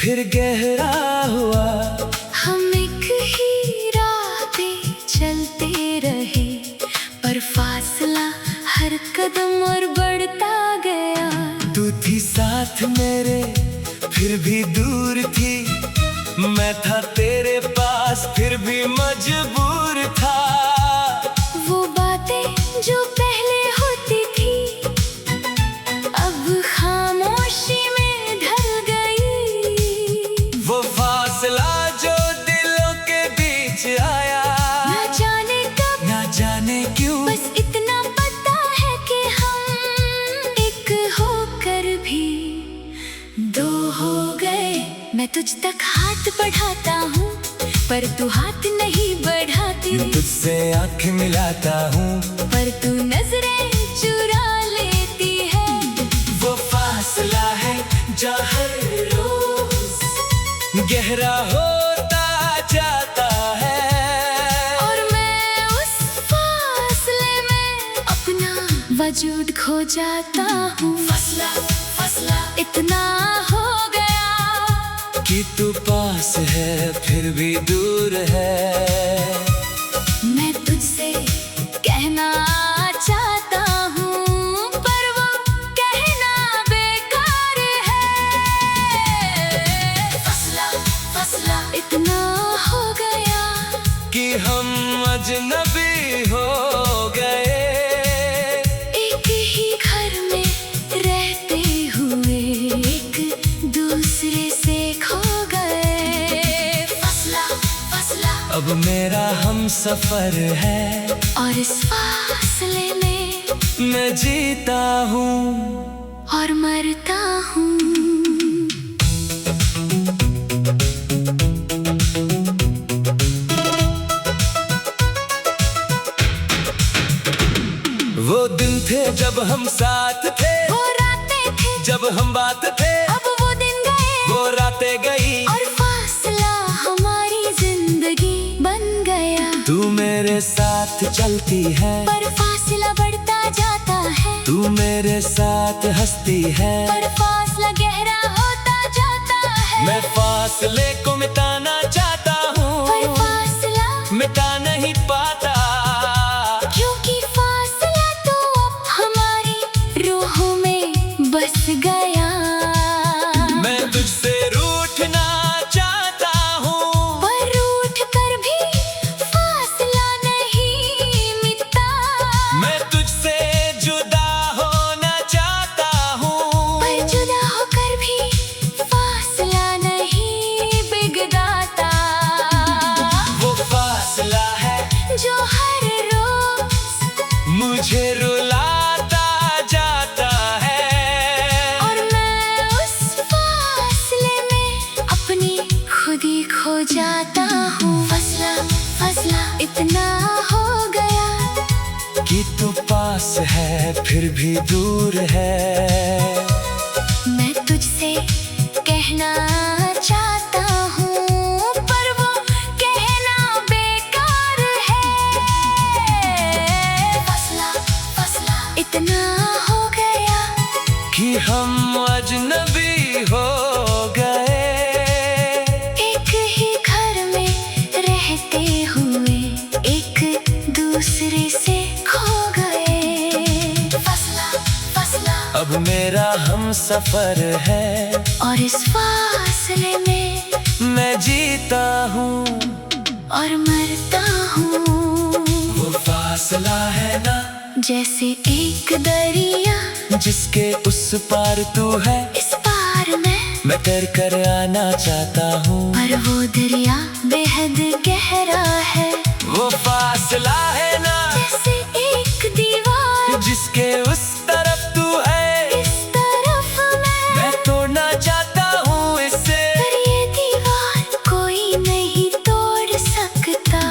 फिर गहरा हुआ। हम एक ही राह पे चलते रहे, पर फासला हर कदम और बढ़ता गया। तू थी साथ मेरे फिर भी दूर थी, मैं था तेरे पास फिर भी मजबूर था। वो बातें जो पहले होती थी अब खामोशी में ढल गई। वो फासला जो दिलों के बीच आया, न जाने कब ना जाने क्यों, बस इतना पता है कि हम एक होकर भी दो हो गए। मैं तुझ तक हाथ बढ़ाता हूँ पर तू हाथ नहीं बढ़ाती। मैं तुझसे आँख मिलाता हूँ पर तू नजरें चुरा लेती है। वो फासला है जो हर रोज गहरा होता जाता है। और मैं उस फासले में अपना वजूद खो जाता हूँ। फासला फासला इतना हो गया कि तू पास है फिर भी दूर है। मैं तुझसे कहना चाहता हूँ पर वो कहना बेकार है। फासला फासला इतना हो गया कि हम अजनबी हो गए। एक ही घर में रहते हुए एक दूसरे से खो गए। फासला फासला अब मेरा हम सफर है और इस फासले में मैं जीता हूँ और मरता हूँ। वो दिन थे जब हम साथ थे, वो रातें थे जब हम बात थे, अब वो दिन गए वो रातें गई और फासला हमारी जिंदगी बन गया। तू मेरे साथ चलती है पर फासला बढ़ता जाता है। तू मेरे साथ हंसती है पर फासला गहरा होता जाता है। मैं फासले को मिटाना चाहता पर हूँ, फासला मिटा नहीं पाता। क्योंकि फासला तो अब हमारी रूहों में बस गया। मैं तुझसे रूठना चाहता हूँ पर रूठ कर भी फासला नहीं मिटता। मैं तुझसे जुदा होना चाहता हूँ पर जुदा होकर भी फासला नहीं बिगड़ता। वो फासला है जो हर रोज मुझे रुलाता जाता है। और मैं उस फासले में अपनी खुद ही खो जाता हूँ। फासला फासला इतना हो गया कि तू पास है फिर भी दूर है। मैं तुझसे कहना चाहता हूँ पर वो कहना बेकार है। फासला फासला इतना हो गया कि हम अजनबी हो गए। एक ही घर में रहते हुए एक दूसरे से खो गए। फासला फासला अब मेरा हम सफर है और इस फासले में मैं जीता हूँ और मरता हूँ। वो फासला है ना जैसे एक दरिया जिसके उस पार तू है, इस पार मैं तैर कर आना चाहता हूँ। पर वो दरिया बेहद गहरा है। वो फासला है ना जैसे एक दीवार जिसके उस तरफ तू है, इस तरफ मैं तोड़ना चाहता हूँ इससे। पर ये दीवार कोई नहीं तोड़ सकता।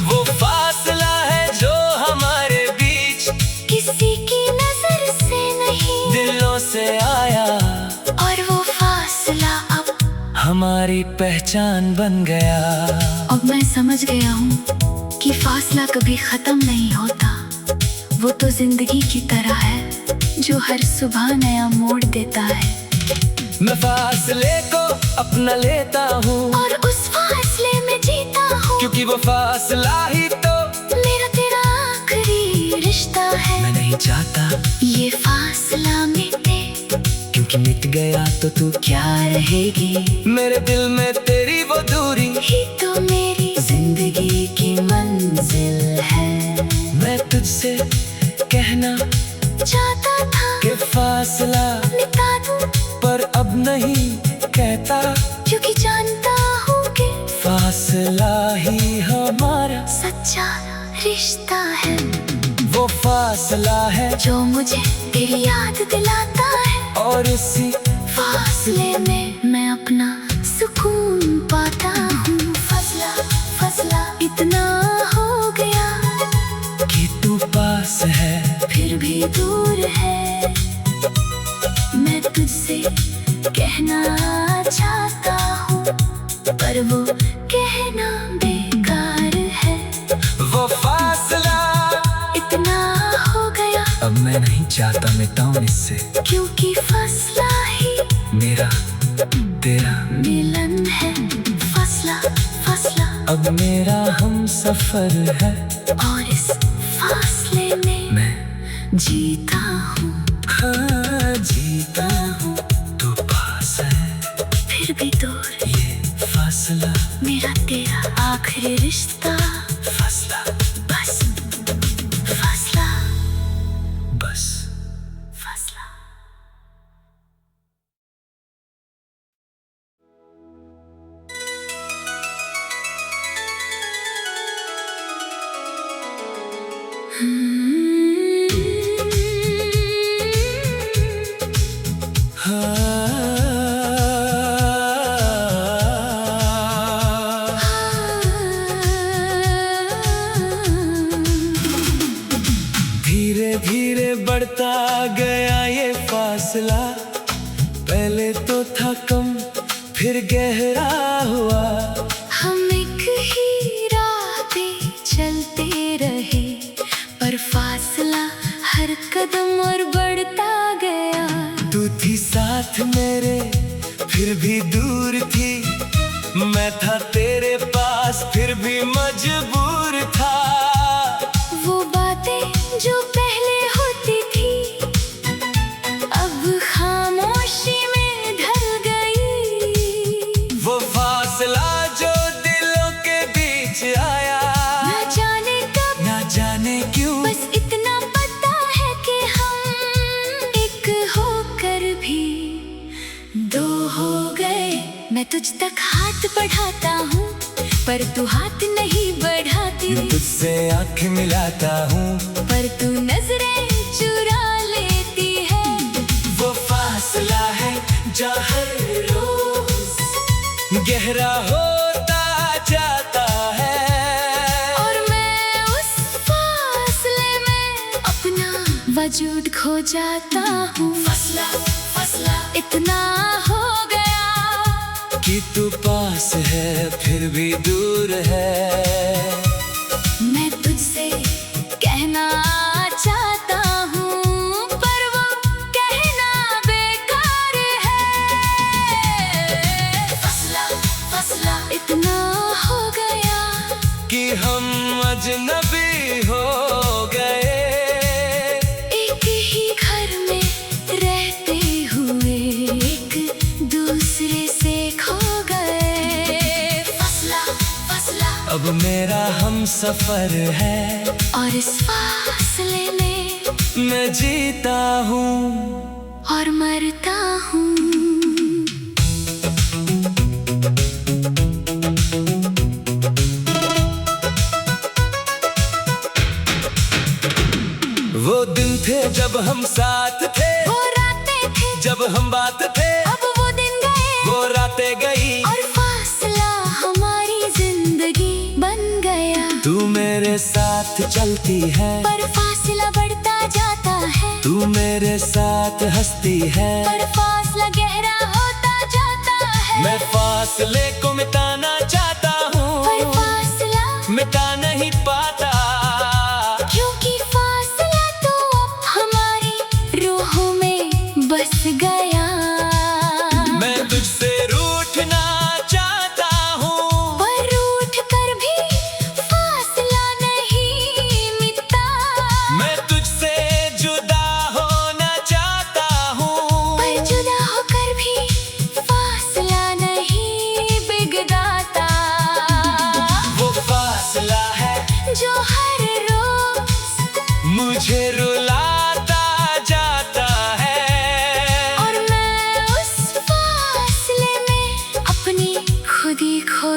वो फासला है जो हमारे बीच किसी की नजर से नहीं दिलों से आया, और वो फासला अब हमारी पहचान बन गया। अब मैं समझ गया हूँ कि फासला कभी खत्म नहीं होता। वो तो जिंदगी की तरह है जो हर सुबह नया मोड़ देता है। मैं फासले को अपना लेता हूँ और उस फासले में जीता हूँ, क्योंकि वो फासला ही तो मेरा तेरा आखिरी रिश्ता है। मैं नहीं चाहता ये फासला मिटे, क्योंकि मिट गया तो तू क्या रहेगी। मेरे दिल में तेरी वो दूरी ही तो मेरी जिंदगी की मंजिल है। मैं तुझसे कहना चाहता था कि फासला मिटा दूं, पर अब नहीं कहता, क्योंकि जानता हूँ कि फासला ही हमारा सच्चा रिश्ता है। वो फासला है जो मुझे तेरी याद दिलाता है, और इसी फासले में मैं अपना सुकून पाता हूँ। फासला फासला इतना हो गया कि तू पास है फिर भी दूर है। मैं तुझसे कहना चाहता हूँ, पर वो कहना बेकार है। वो फासला इतना हो गया, अब मैं नहीं चाहता मिटाऊं इससे, क्योंकि फासला ही मेरा तेरा मिलन है। फासला फासला अब मेरा हम सफर है, और इस फासले में मैं जीता हूँ। हाँ जीता हूँ। तू पास है फिर भी दूर, ये फासला मेरा तेरा आखिरी रिश्ता। फासला बस फासला बस। फासला। धीरे धीरे बढ़ता गया ये फासला, पहले तो था कम फिर गहरा हुआ। हम एक ही राह पे चलते रहे, पर फासला हर कदम और बढ़ता गया। तू थी साथ मेरे फिर भी दूर थी, मैं था तेरे पास फिर भी मजबूर था। वो बातें जो पहले होती थी, अब खामोशी में ढल गई। वो फासला जो दिलों के बीच आया, ना जाने कब, ना जाने क्यों, बस इतना पता है कि हम एक होकर भी दो हो गए। मैं तुझ तक हाथ बढ़ाता हूँ, पर तू हाथ नहीं बढ़ाती। मैं तुझसे आँख मिलाता हूँ, पर तू नजरें चुरा लेती है। वो फासला है जो हर रोज गहरा होता जाता है, और मैं उस फासले में अपना वजूद खो जाता हूँ। फासला फासला इतना हो गया कि तू पास है फिर भी दूर है। मैं तुझसे कहना चाहता हूँ, पर वो कहना बेकार है। फासला फासला इतना हो गया कि हम अजनबी हो गए, एक ही घर में रहते हुए एक दूसरे से खो गए। फासला फासला अब मेरा हम सफर है, और इस फासले में मैं जीता हूँ और मरता हूँ। वो दिन थे जब हम साथ थे, वो रातें थे जब हम बात थे, अब वो दिन गए, वो रातें गई, और फासला हमारी जिंदगी बन गया। तू मेरे साथ चलती है, पर फासला बढ़ता जाता है। तू मेरे साथ हंसती है, पर फासला गहरा होता जाता है। मैं फासले को मिटाना चाहता पर हूँ, फासला मिटा नहीं पाता, क्योंकि फासला तो अब हमारी रूहों में बस गया।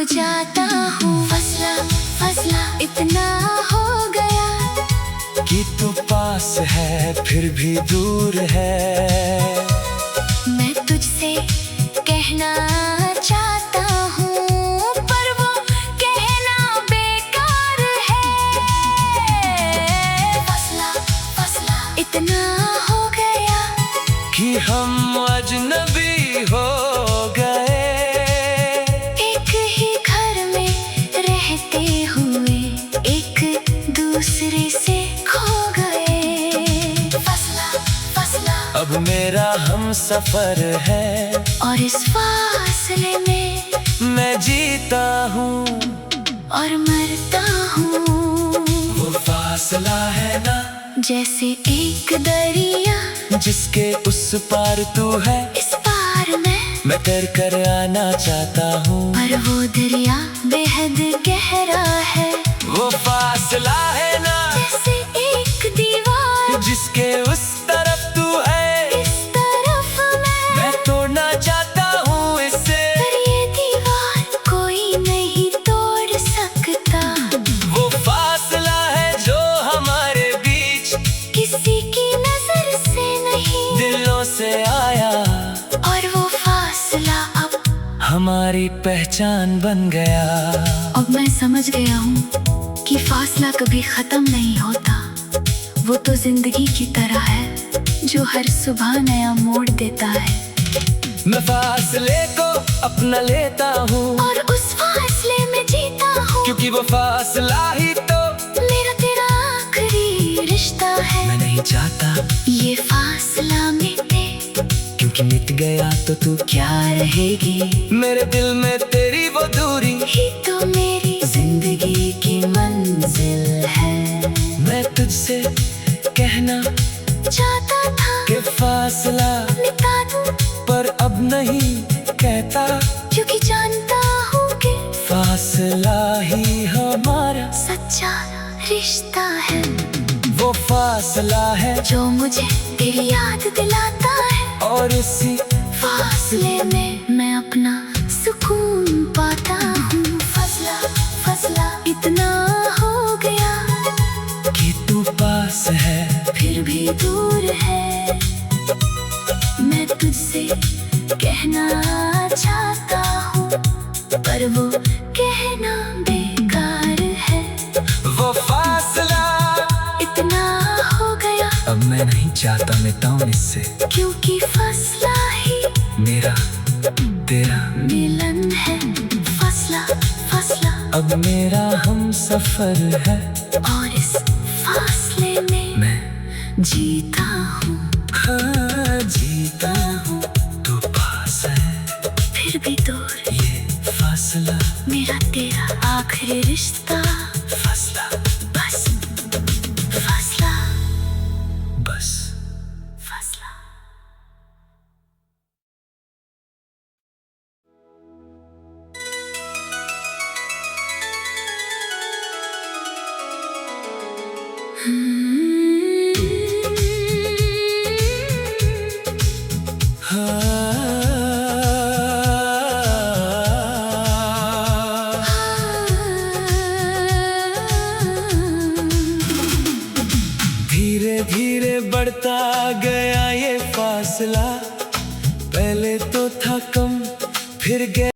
खो जाता हूँ। फसला फसला इतना हो गया कि तू पास है फिर भी दूर है। मैं तुझसे कहना चाहता हूँ पर वो कहना बेकार है। फसला फसला इतना हो गया कि हम अजनबी हो गए। एक ही घर में रहते हुए एक दूसरे से खो गए। फसला फसला अब मेरा हम सफर है और इस फासले में मैं जीता हूँ और मरता हूँ। वो फासला है ना जैसे एक दरिया जिसके उस पार तू है, इस पार मैं तैर कर आना चाहता हूँ। पर वो दरिया बेहद गहरा है। वो फासला है ना जैसे एक दीवार जिसके उस तरफ तू है, इस तरफ मैं तोड़ना चाहता हूँ इससे। पर ये दीवार कोई नहीं तोड़ सकता। वो फासला है जो हमारे बीच किसी की नजर से नहीं दिलों से आया, और वो फासला अब हमारी पहचान बन गया। अब मैं समझ गया हूँ कि फासला कभी खत्म नहीं होता। वो तो जिंदगी की तरह है जो हर सुबह नया मोड़ देता है। मैं फासले को अपना लेता हूँ और उस फासले में जीता हूँ, क्योंकि वो फासला ही तो मेरा तेरा आखिरी रिश्ता है। मैं नहीं चाहता ये फासला मिटे, क्योंकि मिट गया तो तू क्या रहेगी। मेरे दिल में तेरी वो दूरी ही तो मेरी जिंदगी की मंजिल है। मैं तुझसे कहना चाहता था कि फासला मिटा दूं, पर अब नहीं कहता, क्योंकि जानता हूँ कि फासला ही हमारा सच्चा रिश्ता है। वो फासला है जो मुझे तेरी याद दिलाता है, और इसी फासले में मैं अपना सुकून पाता हूँ। फसला फसला इतना हो गया कि तू पास है फिर भी दूर है। मैं तुझसे कहना चाहता हूँ पर वो कहना बेकार है। वो फासला इतना हो गया अब मैं नहीं चाहता मिटाऊं इससे, क्योंकि फसला ही मेरा तेरा मिलन है। फसला फसला अब मेरा हम सफर है, और इस फासले में मैं जीता हूँ। हाँ जीता हूँ। तू पास है फिर भी दूर ये फासला मेरा तेरा आखिरी रिश्ता। फासला बस फासला बस। फासला। धीरे धीरे बढ़ता गया ये फासला, पहले तो था कम फिर गया